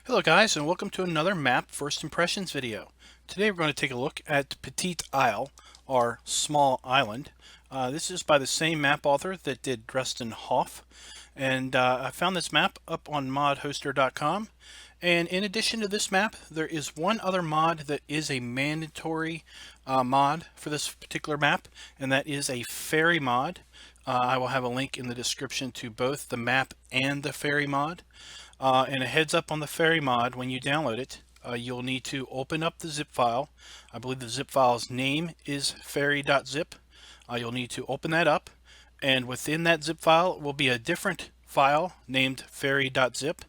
Hello guys, and welcome to another map first impressions video. Today we're going to take a look at Petite Île, or small island. This is by the same map author that did Dresden Hoff, and I found this map up on modhoster.com. And in addition to this map, there is one other mod that is a mandatory mod for this particular map, and that is a ferry mod. I will have a link in the description to both the map and the ferry mod. And a heads up on the ferry mod, when you download it, you'll need to open up the zip file. I believe the zip file's name is ferry.zip. You'll need to open that up, and within that zip file will be a different file named ferry.zip.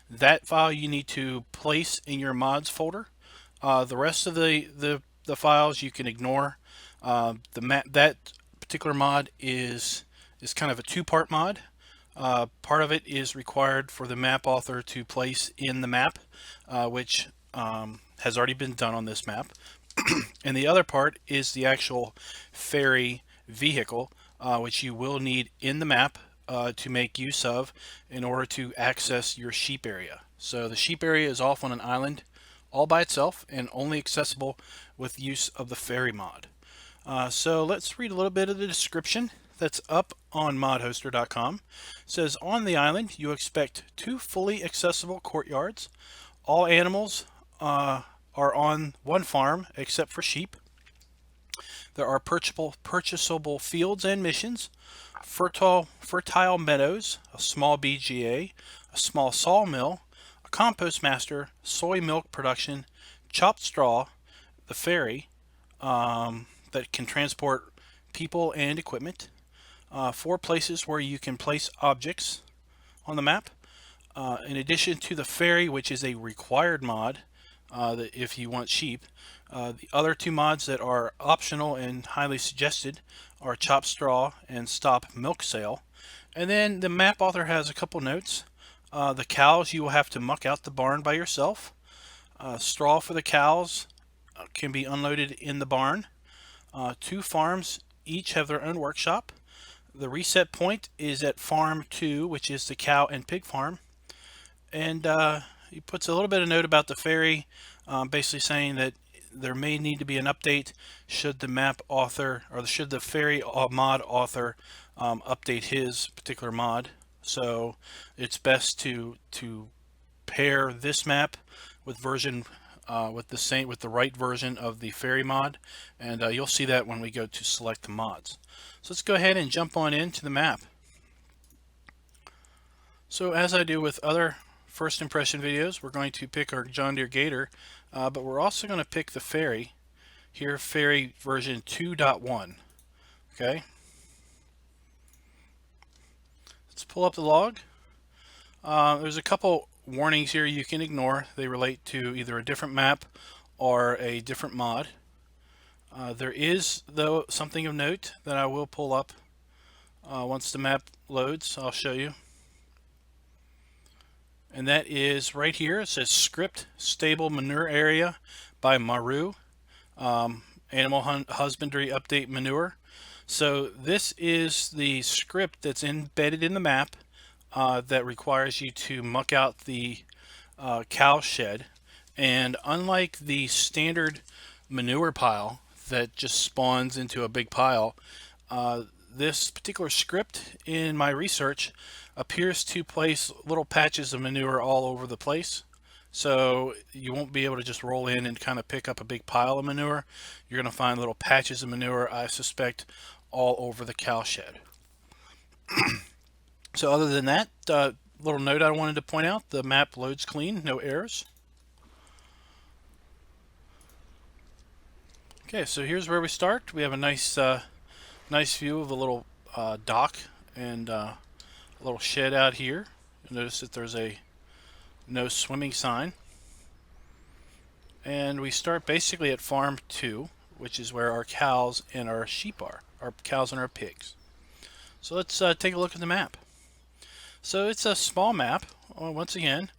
That file you need to place in your mods folder. The rest of the files you can ignore. That particular mod is kind of a two-part mod. Part of it is required for the map author to place in the map, which has already been done on this map. And the other part is the actual ferry vehicle, which you will need in the map to make use of in order to access your sheep area. So the sheep area is off on an island all by itself and only accessible with use of the ferry mod. So let's read a little bit of the description that's up on modhoster.com. It says, on the island you expect 2 fully accessible courtyards. All animals are on one farm except for sheep. There are purchasable fields and missions, fertile meadows, a small BGA, a small sawmill, a compost master, soy milk production, chopped straw, the ferry that can transport people and equipment, 4 places where you can place objects on the map. In addition to the ferry, which is a required mod that if you want sheep, the other 2 mods that are optional and highly suggested are chop straw and stop milk sale. And then the map author has a couple notes. The cows, you will have to muck out the barn by yourself. Straw for the cows can be unloaded in the barn. 2 farms each have their own workshop. The reset point is at farm 2, which is the cow and pig farm. And he puts a little bit of note about the ferry, basically saying that there may need to be an update should the map author, or should the ferry mod author update his particular mod. So it's best to pair this map with the right version of the ferry mod, and you'll see that when we go to select the mods. So let's go ahead and jump on into the map. So as I do with other first impression videos, we're going to pick our John Deere Gator, but we're also going to pick the ferry here, ferry version 2.1. Okay, let's pull up the log. There's a couple warnings here you can ignore. They relate to either a different map or a different mod. There is, though, something of note that I will pull up once the map loads. I'll show you. And that is right here. It says script stable manure area by Maru, animal husbandry update manure. So this is the script that's embedded in the map that requires you to muck out the cow shed. And unlike the standard manure pile that just spawns into a big pile, this particular script in my research appears to place little patches of manure all over the place. So you won't be able to just roll in and kind of pick up a big pile of manure. You're going to find little patches of manure, I suspect, all over the cow shed. So other than that, little note I wanted to point out, the map loads clean, no errors. Okay, so here's where we start. We have a nice view of a little dock and a little shed out here. You'll notice that there's a no swimming sign. And we start basically at farm 2, which is where our cows and our sheep are, our cows and our pigs. So let's take a look at the map. So it's a small map. Once again,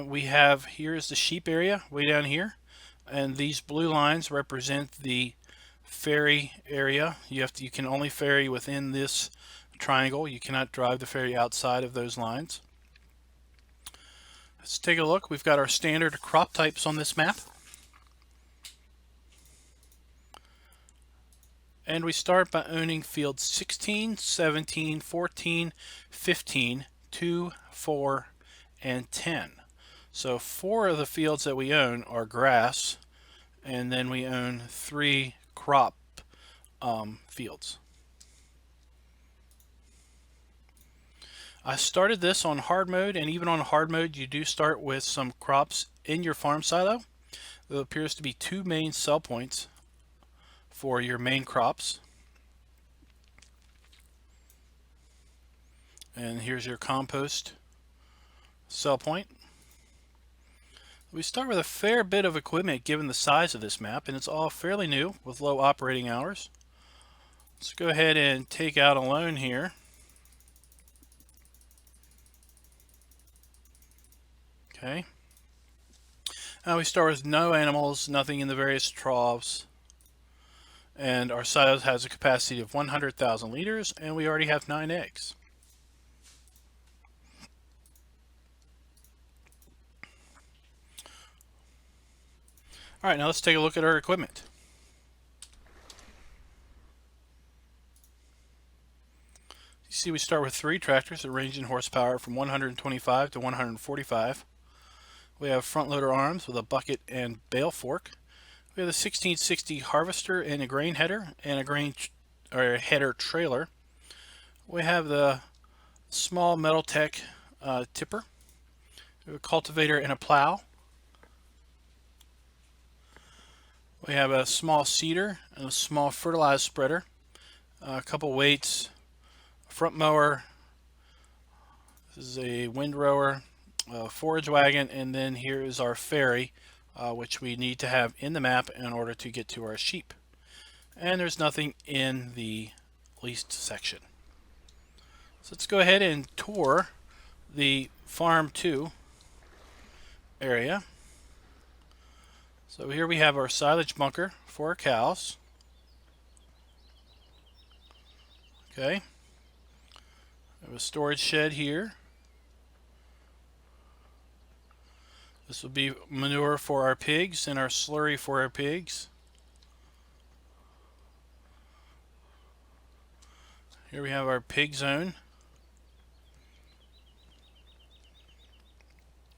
we have, here's the sheep area way down here, and these blue lines represent the ferry area. You can only ferry within this triangle. You cannot drive the ferry outside of those lines. Let's take a look. We've got our standard crop types on this map. And we start by owning fields 16, 17, 14, 15, 2, 4, and 10. So 4 of the fields that we own are grass, and then we own 3 crop fields. I started this on hard mode, and even on hard mode you do start with some crops in your farm silo. There appears to be 2 main sell points for your main crops. And here's your compost sell point. We start with a fair bit of equipment given the size of this map, and it's all fairly new with low operating hours. Let's go ahead and take out a loan here. Okay. Now we start with no animals, nothing in the various troughs. And our silo has a capacity of 100,000 liters, and we already have 9 eggs. All right, now let's take a look at our equipment. You see we start with 3 tractors that range in horsepower from 125 to 145. We have front loader arms with a bucket and bale fork. We have the 1660 harvester and a grain header and a header trailer. We have the small Metal Tech tipper. We have a cultivator and a plow. We have a small seeder and a small fertilizer spreader, a couple weights, a front mower. This is a windrower, a forage wagon, and then here is our ferry, which we need to have in the map in order to get to our sheep. And there's nothing in the leased section. So let's go ahead and tour the Farm 2 area. So here we have our silage bunker for our cows. Okay. We have a storage shed here. This will be manure for our pigs and our slurry for our pigs. Here we have our pig zone.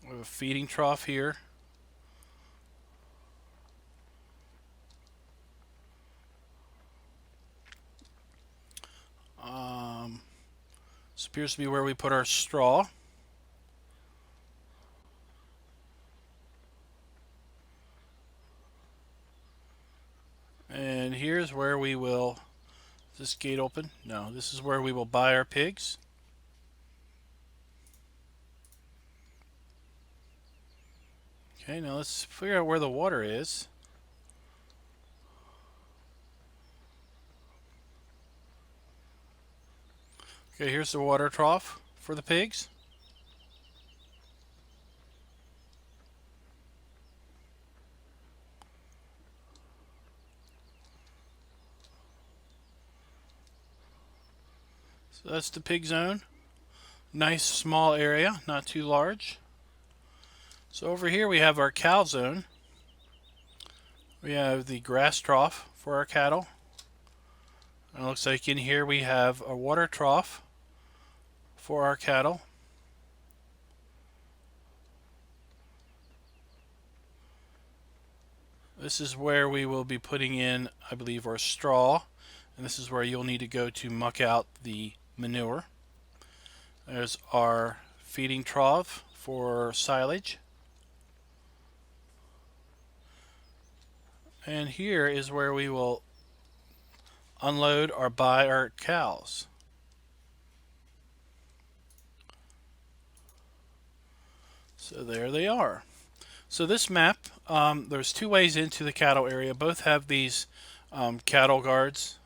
We have a feeding trough here. This appears to be where we put our straw. And here's where we will, is this gate open? No, this is where we will buy our pigs. Okay, now let's figure out where the water is. Okay, here's the water trough for the pigs. So that's the pig zone. Nice small area, not too large. So over here we have our cow zone. We have the grass trough for our cattle. And it looks like in here we have a water trough for our cattle. This is where we will be putting in, I believe, our straw. And this is where you'll need to go to muck out the manure. There's our feeding trough for silage. And here is where we will unload or buy our cows. So there they are. So this map, there's 2 ways into the cattle area. Both have these cattle guards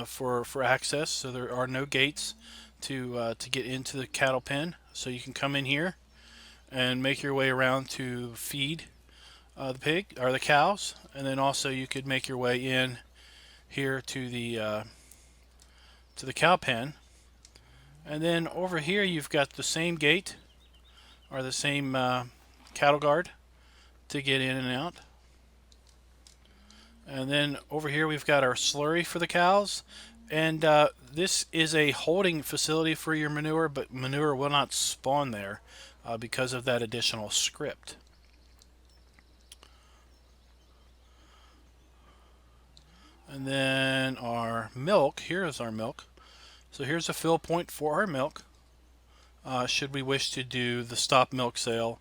for access, so there are no gates to get into the cattle pen. So you can come in here and make your way around to feed the pig or the cows, and then also you could make your way in here to the cow pen. And then over here you've got the same gate or the same cattle guard to get in and out. And then over here we've got our slurry for the cows. And this is a holding facility for your manure, but manure will not spawn there because of that additional script. And then our milk, here is our milk. So here's a fill point for our milk. Should we wish to do the stop milk sale,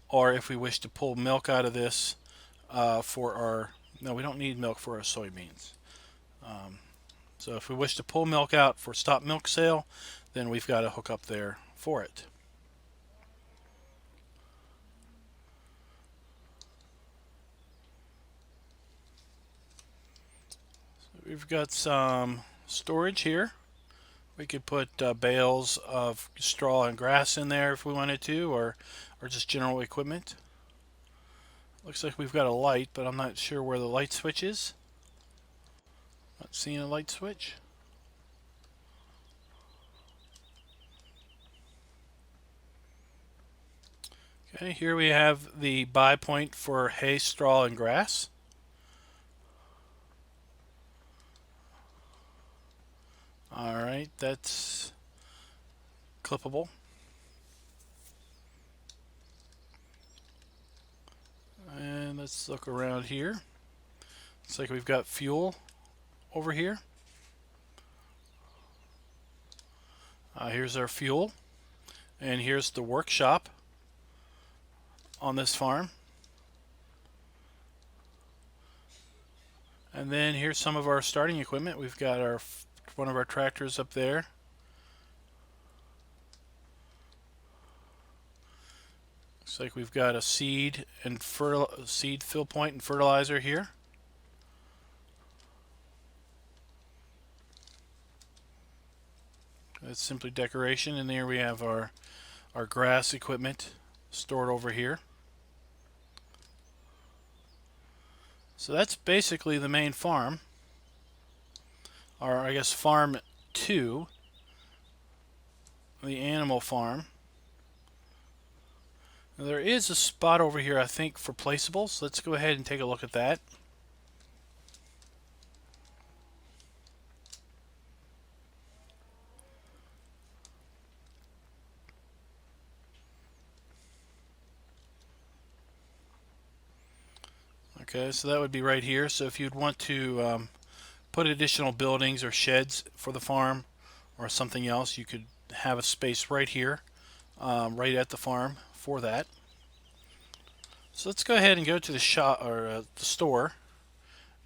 or if we wish to pull milk out of this for our, no, we don't need milk for our soybeans. So if we wish to pull milk out for stop milk sale, then we've got to hook up there for it. So we've got some storage here. We could put bales of straw and grass in there if we wanted to, or just general equipment. Looks like we've got a light, but I'm not sure where the light switch is. Not seeing a light switch. Okay, here we have the buy point for hay, straw, and grass. Alright, that's clippable. And let's look around here. Looks like we've got fuel over here. Here's our fuel, and here's the workshop on this farm. And then here's some of our starting equipment. We've got our one of our tractors up there. Looks like we've got a seed fill point and fertilizer here. That's simply decoration, and there we have our grass equipment stored over here. So that's basically the main farm, or I guess farm 2, the animal farm. Now, there is a spot over here, I think, for placeables. Let's go ahead and take a look at that. Okay, so that would be right here. So if you'd want to put additional buildings or sheds for the farm or something else, you could have a space right here, right at the farm for that. So let's go ahead and go to the shop or the store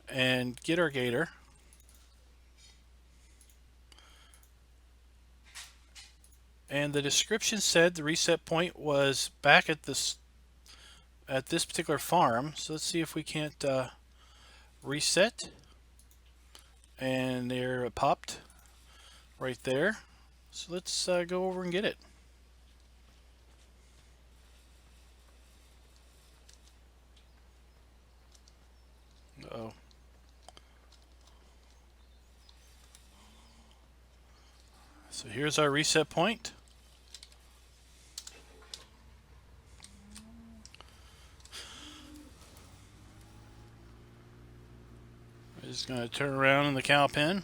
and get our gator. And the description said the reset point was back at this particular farm. So let's see if we can't reset. And there it popped right there. So let's go over and get it. Uh-oh. So here's our reset point. I'm just going to turn around in the cow pen.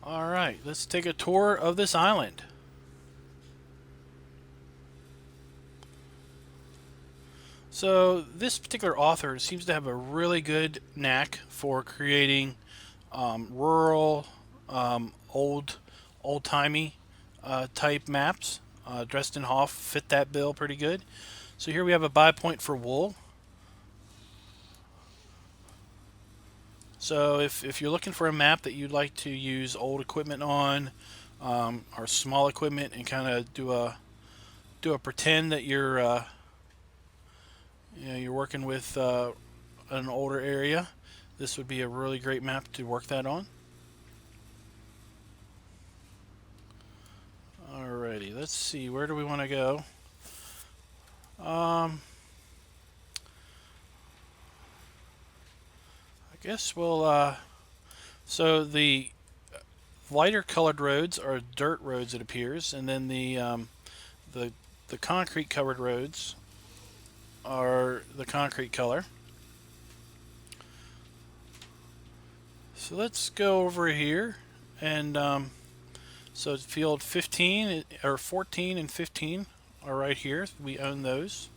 Alright, let's take a tour of this island. So this particular author seems to have a really good knack for creating rural, old-timey type maps. Dresden Hoff fit that bill pretty good. So here we have a buy point for wool. So if you're looking for a map that you'd like to use old equipment on, or small equipment, and kind of do a pretend that you're you're working with an older area, this would be a really great map to work that on. Alrighty, let's see, where do we want to go? I guess we'll so the lighter colored roads are dirt roads, it appears, and then the concrete covered roads are the concrete color. So let's go over here, and so field 15 or 14 and 15 are right here. We own those.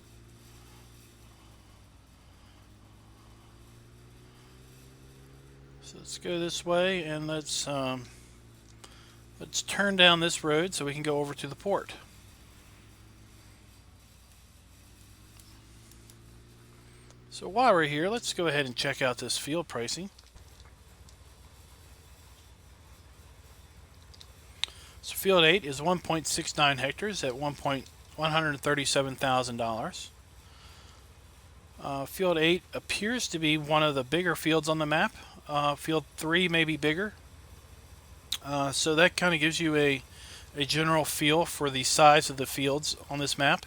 So let's go this way, and let's turn down this road so we can go over to the port. So while we're here, let's go ahead and check out this field pricing. So field 8 is 1.69 hectares at $137,000. Field 8 appears to be one of the bigger fields on the map. Field 3 may be bigger. So that kind of gives you a general feel for the size of the fields on this map.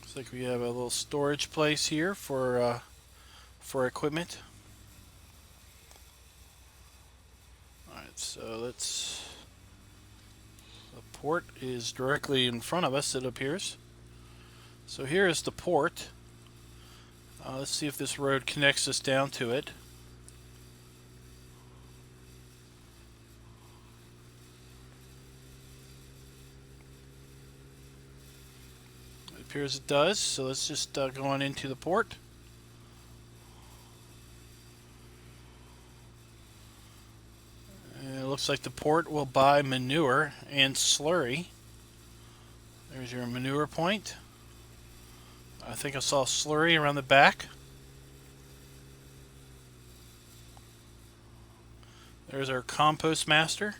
Looks like we have a little storage place here for equipment. Alright, so the port is directly in front of us, it appears. So here is the port. Let's see if this road connects us down to it. It appears it does, so let's just go on into the port. And it looks like the port will buy manure and slurry. There's your manure point. I think I saw slurry around the back. There's our Compost Master.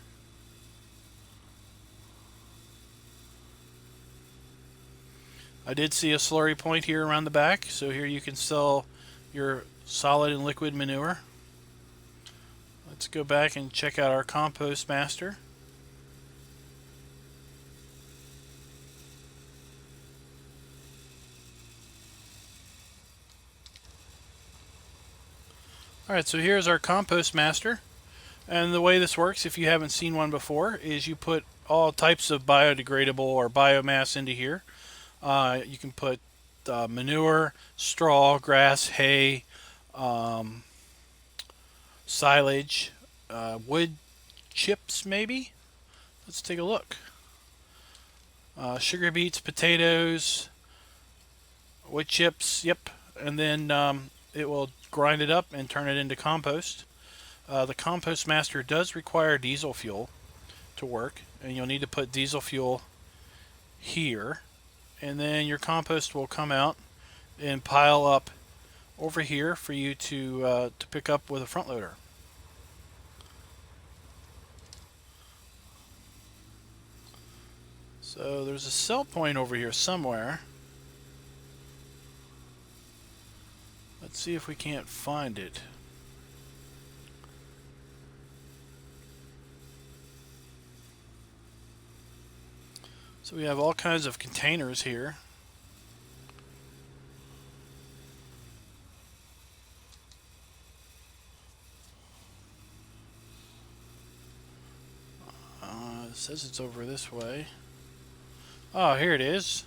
I did see a slurry point here around the back, so here you can sell your solid and liquid manure. Let's go back and check out our Compost Master. Alright, so here's our Compost Master. And the way this works, if you haven't seen one before, is you put all types of biodegradable or biomass into here. You can put manure, straw, grass, hay, silage, wood chips maybe? Let's take a look. Sugar beets, potatoes, wood chips, yep. And then it will grind it up and turn it into compost. The Compost Master does require diesel fuel to work, and you'll need to put diesel fuel here, and then your compost will come out and pile up over here for you to pick up with a front loader. So there's a sell point over here somewhere. Let's see if we can't find it. So we have all kinds of containers here. It says it's over this way. Oh, here it is.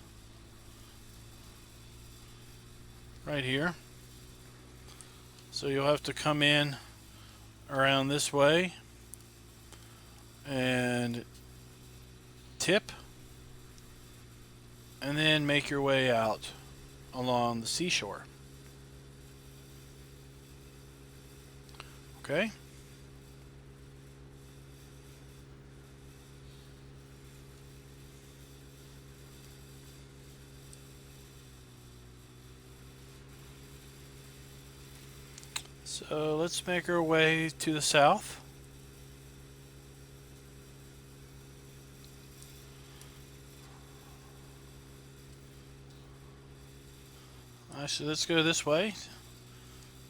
Right here. So you'll have to come in around this way and tip, and then make your way out along the seashore. Okay? So let's make our way to the south. So let's go this way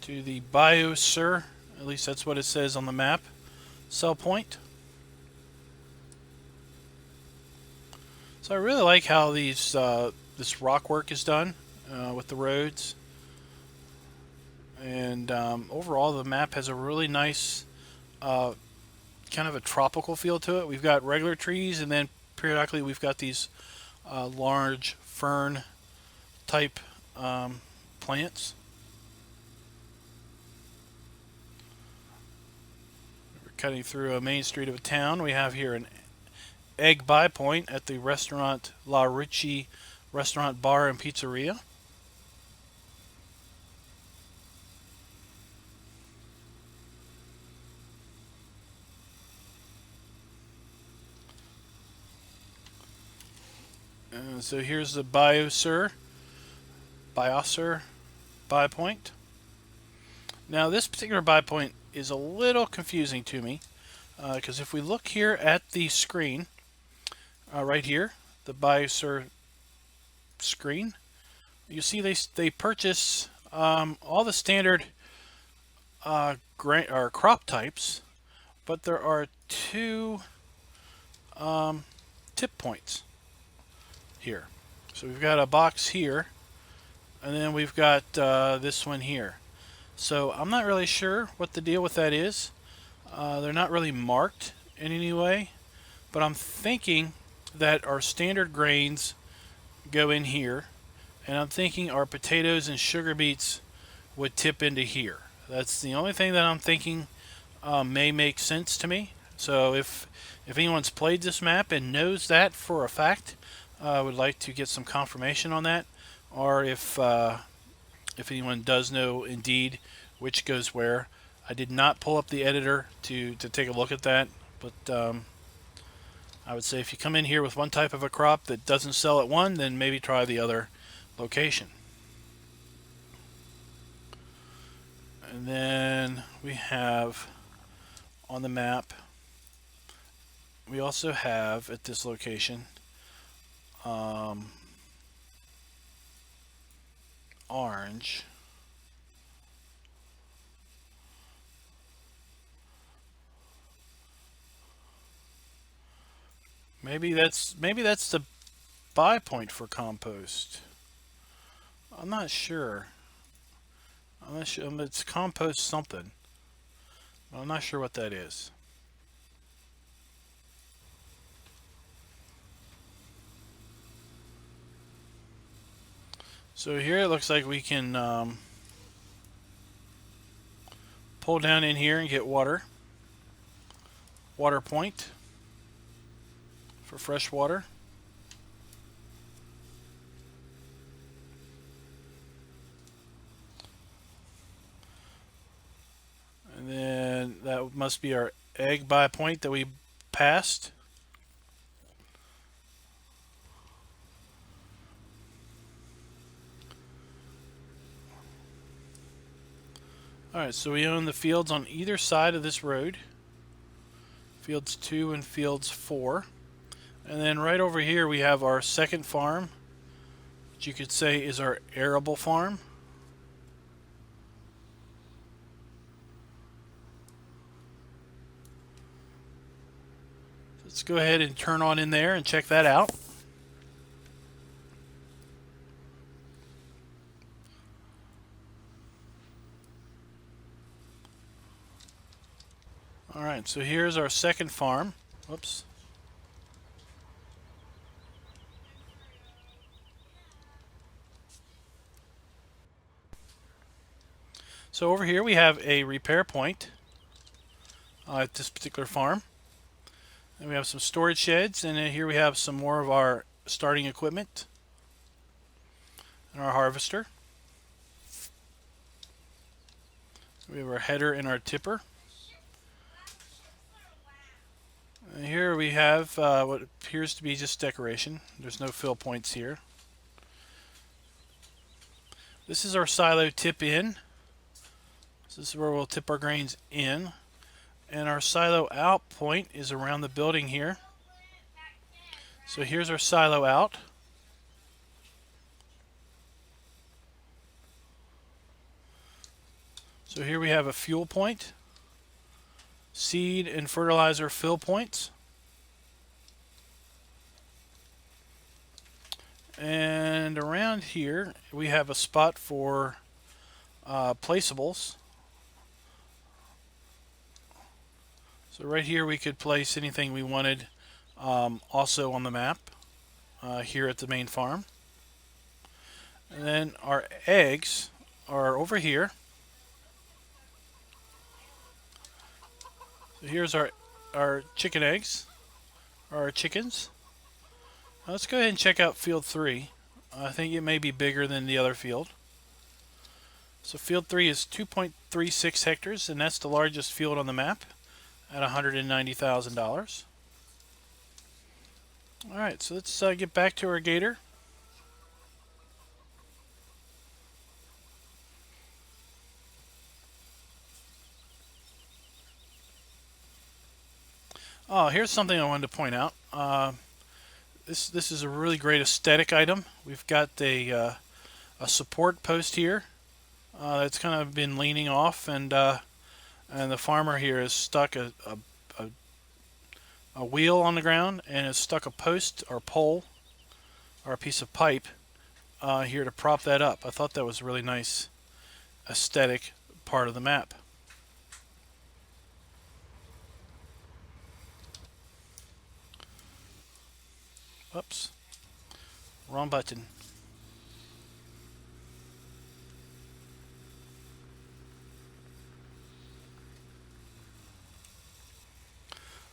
to the Biogas, at least that's what it says on the map, sell point. So I really like how these this rock work is done. with the roads. And overall, the map has a really nice kind of a tropical feel to it. We've got regular trees, and then periodically we've got these large fern type plants. We're cutting through a main street of a town. We have here an egg buy point at the restaurant La Ricci Restaurant, Bar, and Pizzeria. So here's the Biogas buy point. Now this particular buy point is a little confusing to me because if we look here at the screen, right here, the Biogas screen, you see they purchase all the standard crop types, but there are two tip points here. So we've got a box here, and then we've got this one here. So I'm not really sure what the deal with that is. They're not really marked in any way, but I'm thinking that our standard grains go in here, and I'm thinking our potatoes and sugar beets would tip into here. That's the only thing that I'm thinking may make sense to me. So if anyone's played this map and knows that for a fact, I would like to get some confirmation on that, or if anyone does know indeed which goes where. I did not pull up the editor to take a look at that, but I would say if you come in here with one type of a crop that doesn't sell at one, then maybe try the other location. And then we have on the map, we also have at this location orange, maybe that's the buy point for compost. I'm not sure. It's compost something. I'm not sure what that is. So here it looks like we can pull down in here and get water point for fresh water. And then that must be our egg buy point that we passed. Alright, so we own the fields on either side of this road. Fields 2 and fields 4. And then right over here we have our second farm, which you could say is our arable farm. Let's go ahead and turn on in there and check that out. Alright, so here's our second farm. Whoops. So over here we have a repair point at this particular farm. And we have some storage sheds, and then here we have some more of our starting equipment and our harvester. We have our header and our tipper. And here we have what appears to be just decoration. There's no fill points here. This is our silo tip in. So this is where we'll tip our grains in. And our silo out point is around the building here. So here's our silo out. So here we have a fuel point, seed and fertilizer fill points. And around here we have a spot for placeables. So right here we could place anything we wanted also on the map here at the main farm. And then our eggs are over here. So here's our chicken eggs, our chickens. Now let's go ahead and check out field 3. I think it may be bigger than the other field. So field 3 is 2.36 hectares, and that's the largest field on the map at $190,000. Alright, so let's get back to our gator. Oh, here's something I wanted to point out. This is a really great aesthetic item. We've got a support post here that's kind of been leaning off, and the farmer here has stuck a wheel on the ground and has stuck a post or pole or a piece of pipe here to prop that up. I thought that was a really nice aesthetic part of the map. Oops, wrong button.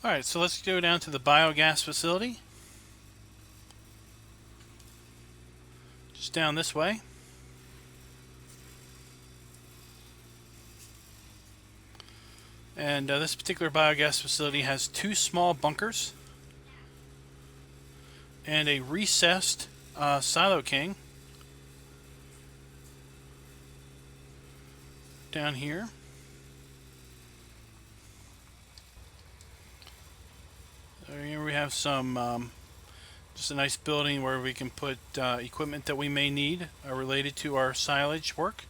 Alright, so let's go down to the biogas facility. Just down this way. And this particular biogas facility has 2 small bunkers and a recessed silo king down here. So here we have some just a nice building where we can put equipment that we may need related to our silage work.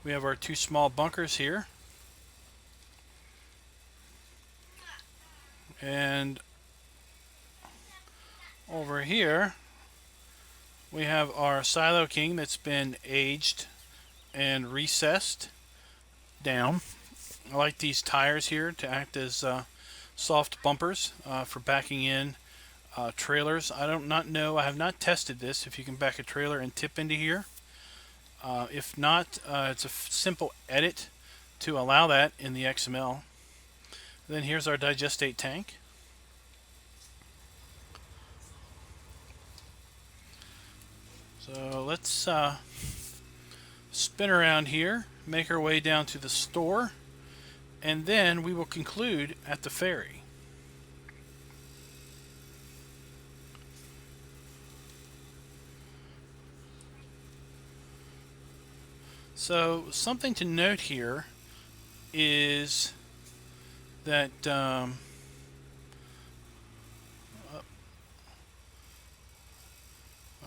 We have our 2 small bunkers here. And over here we have our silo king that's been aged and recessed down. I like these tires here to act as soft bumpers for backing in trailers. I have not tested this, if you can back a trailer and tip into here. If not, it's a simple edit to allow that in the XML. Then here's our digestate tank. So let's spin around here, make our way down to the store, and then we will conclude at the ferry. So something to note here is that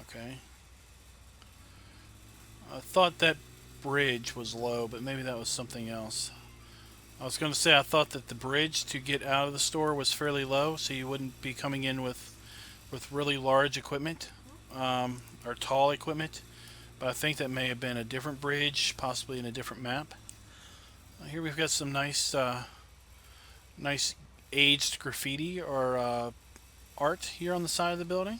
okay, I thought that bridge was low, but maybe that was something else. I was going to say I thought that the bridge to get out of the store was fairly low, so you wouldn't be coming in with really large equipment or tall equipment, but I think that may have been a different bridge, possibly in a different map. Here we've got some nice nice aged graffiti or art here on the side of the building.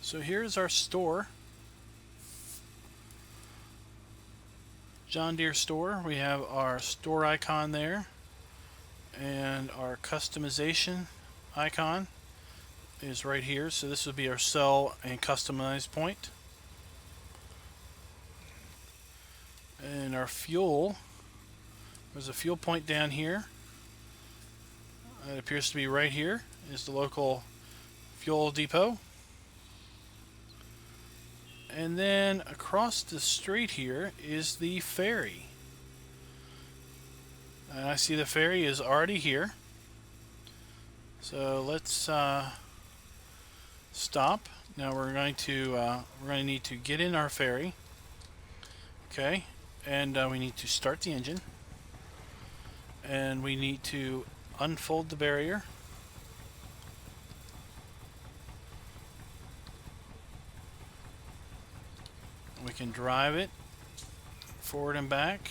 So here's our store, John Deere store. We have our store icon there, and our customization icon is right here. So this would be our sell and customize point. And our fuel, there's a fuel point down here. It appears to be right here is the local fuel depot. And then across the street here is the ferry. And I see the ferry is already here. So let's stop. Now we're going to need to get in our ferry. Okay, and we need to start the engine. And we need to unfold the barrier. can drive it forward and back.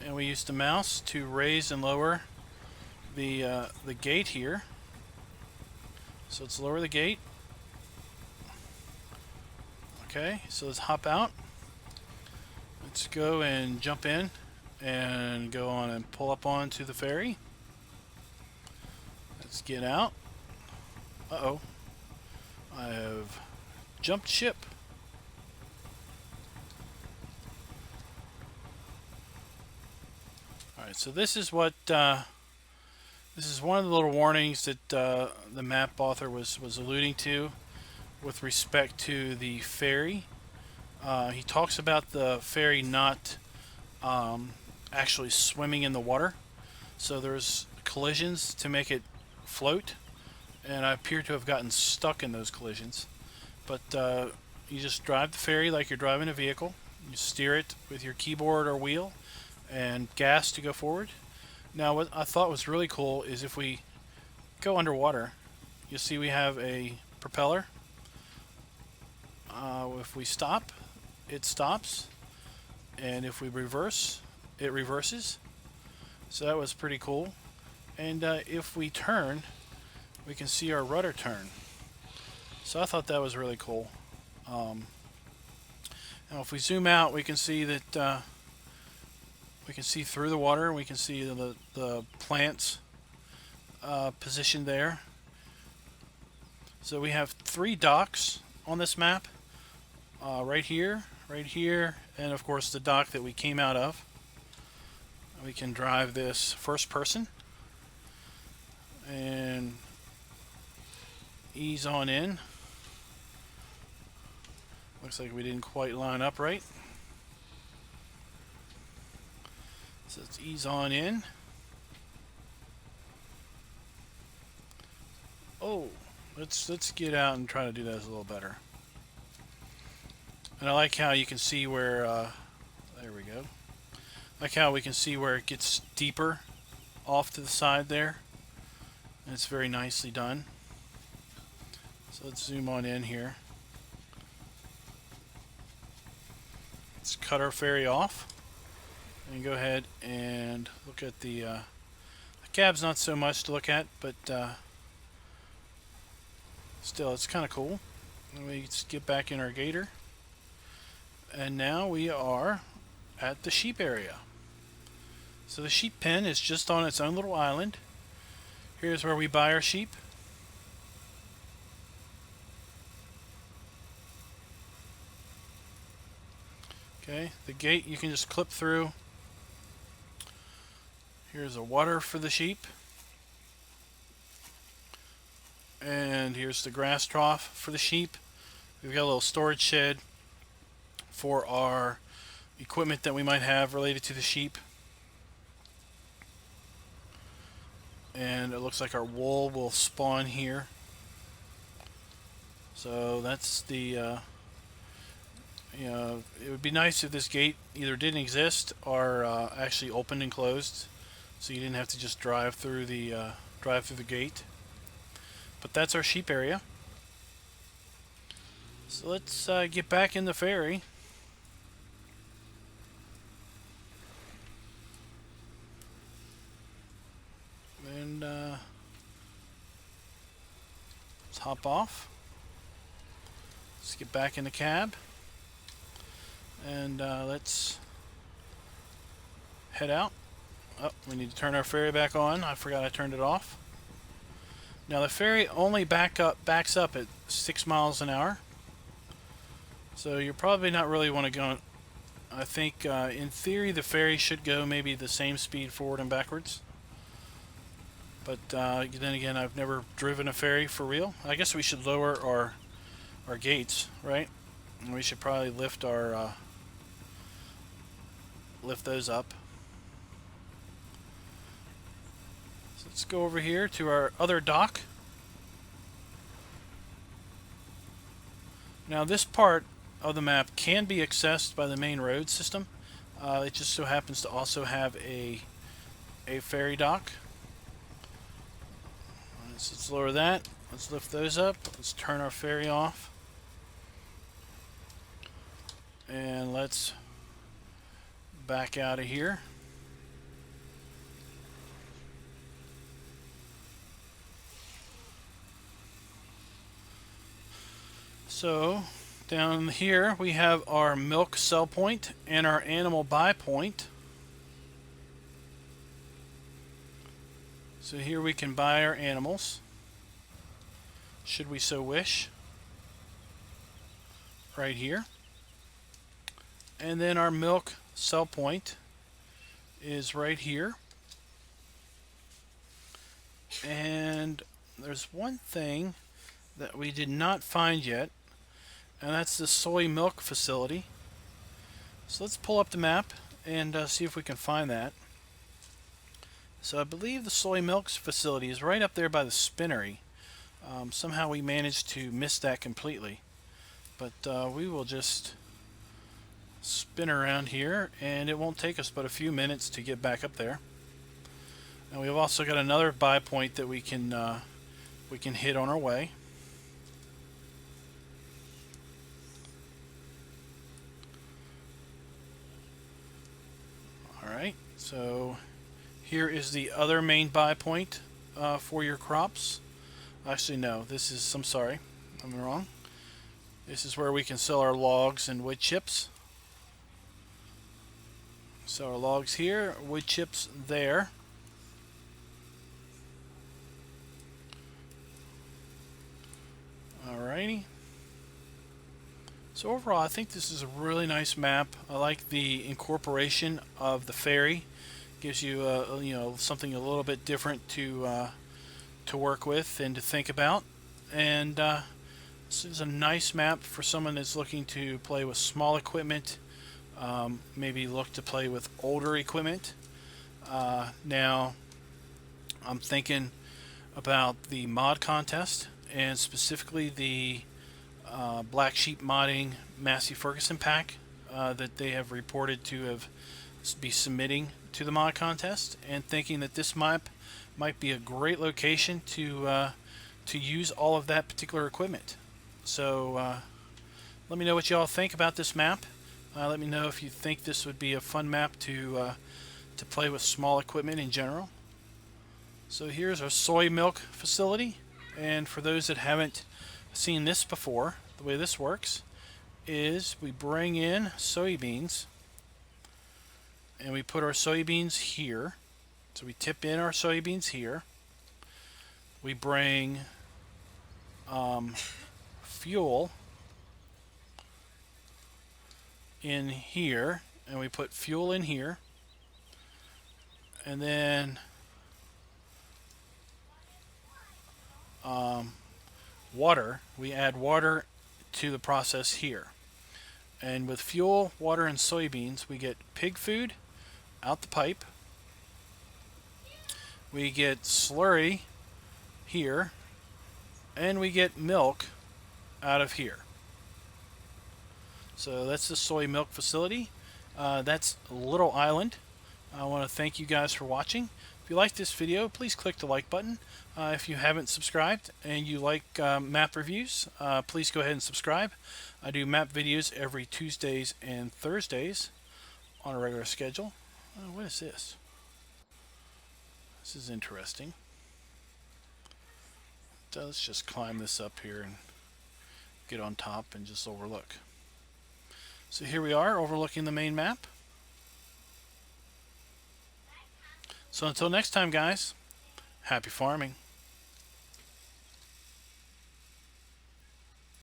And we use the mouse to raise and lower the gate here. So let's lower the gate. Okay, so let's hop out. Let's go and jump in and go on and pull up onto the ferry. Let's get out. Uh-oh. I have jumped ship. Alright, so this is what this is one of the little warnings that the map author was alluding to with respect to the ferry. He talks about the ferry not actually swimming in the water, so there's collisions to make it float, and I appear to have gotten stuck in those collisions. But you just drive the ferry like you're driving a vehicle. You steer it with your keyboard or wheel and gas to go forward. Now what I thought was really cool is if we go underwater, you'll see we have a propeller. If we stop, it stops, and if we reverse, it reverses. So that was pretty cool. And if we turn, we can see our rudder turn. So I thought that was really cool. Now if we zoom out, we can see that we can see through the water, and we can see the plants positioned there. So we have 3 docks on this map. Right here, and of course the dock that we came out of. We can drive this first person and ease on in. Looks like we didn't quite line up right. So let's ease on in. Oh, let's get out and try to do that a little better. And I like how you can see where, there we go. I like how we can see where it gets deeper off to the side there. And it's very nicely done. So let's zoom on in here. Let's cut our ferry off. And go ahead and look at the cab's not so much to look at, but still it's kind of cool. And we just get back in our gator. And now we are at the sheep area. So the sheep pen is just on its own little island. Here's where we buy our sheep. Okay, the gate you can just clip through. Here's a water for the sheep. And here's the grass trough for the sheep. We've got a little storage shed for our equipment that we might have related to the sheep. And it looks like our wool will spawn here. So that's the you know, it would be nice if this gate either didn't exist or actually opened and closed, so you didn't have to just drive through the gate. But that's our sheep area. So let's get back in the ferry. And let's hop off. Let's get back in the cab. And let's head out. Oh, we need to turn our ferry back on. I forgot I turned it off. Now the ferry only backs up at 6 miles an hour. So you're probably not really want to go. I think in theory the ferry should go maybe the same speed forward and backwards. But then again, I've never driven a ferry for real. I guess we should lower our gates, right? And we should probably lift our lift those up. So let's go over here to our other dock. Now this part of the map can be accessed by the main road system. It just so happens to also have a ferry dock. let's lower that. Let's lift those up. Let's turn our ferry off. And let's back out of here. So down here we have our milk sell point and our animal buy point. So here we can buy our animals, should we so wish, right here. And then our milk sell point is right here. And there's one thing that we did not find yet, and that's the soy milk facility. So let's pull up the map and see if we can find that. So I believe the soy milk facility is right up there by the spinnery. Somehow we managed to miss that completely. But we will just spin around here, and it won't take us but a few minutes to get back up there. And we've also got another buy point that we can hit on our way. Alright, so here is the other main buy point for your crops. Actually, no, this is, I'm sorry, I'm wrong. This is where we can sell our logs and wood chips. So our logs here, wood chips there. Alrighty. So overall, I think this is a really nice map. I like the incorporation of the ferry. Gives you, you know, something a little bit different to work with and to think about. And this is a nice map for someone that's looking to play with small equipment. Maybe look to play with older equipment. Now, I'm thinking about the mod contest, and specifically the Black Sheep Modding Massey Ferguson pack that they have reported to be submitting to the mod contest, and thinking that this map might be a great location to use all of that particular equipment. So let me know what y'all think about this map. Let me know if you think this would be a fun map to play with small equipment in general. So here's our soy milk facility, and for those that haven't seen this before, the way this works is we bring in soybeans and we put our soybeans here. So we tip in our soybeans here. We bring fuel in here, and we put fuel in here, and then water. We add water to the process here, and with fuel, water, and soybeans, we get pig food out the pipe. We get slurry here, and we get milk out of here. So that's the soy milk facility. That's Little Island. I want to thank you guys for watching. If you like this video, please click the like button. If you haven't subscribed and you like map reviews, please go ahead and subscribe. I do map videos every Tuesdays and Thursdays on a regular schedule. What is this? This is interesting. So let's just climb this up here and get on top and just overlook. So here we are overlooking the main map. So until next time, guys, happy farming.